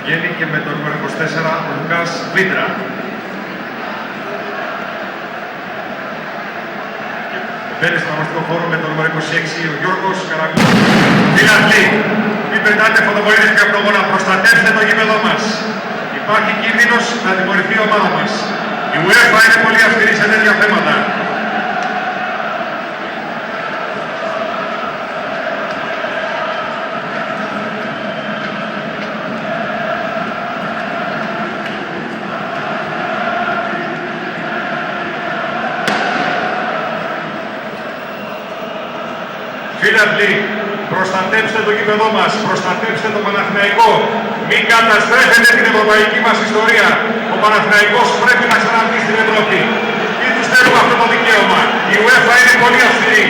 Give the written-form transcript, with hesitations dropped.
βγαίνει και με το νούμερο 24 ο Λουκάς Βίντρα. Μπαίνει στον αγωνιστικό χώρο με το νούμερο 26 ο Γιώργος Καραγκούς. Φιλαθλοί, μην πετάτε φωτοβολίδες και αυτογόνα, προστατεύστε το γήπεδό μας. Υπάρχει κίνδυνος να τιμωρηθεί η ομάδα μας. Η UEFA είναι πολύ αυστηρή σε τέτοια θέματα. Φίλαθλοι, προστατέψτε το γήπεδό μας, προστατέψτε το Παναθηναϊκό. Μην καταστρέφετε την ευρωπαϊκή μας ιστορία. Ο Παναθηναϊκός πρέπει να ξαναβγεί στην Ευρώπη. Μην τους θέλουμε αυτό το δικαίωμα. Η UEFA είναι πολύ αυστηρή.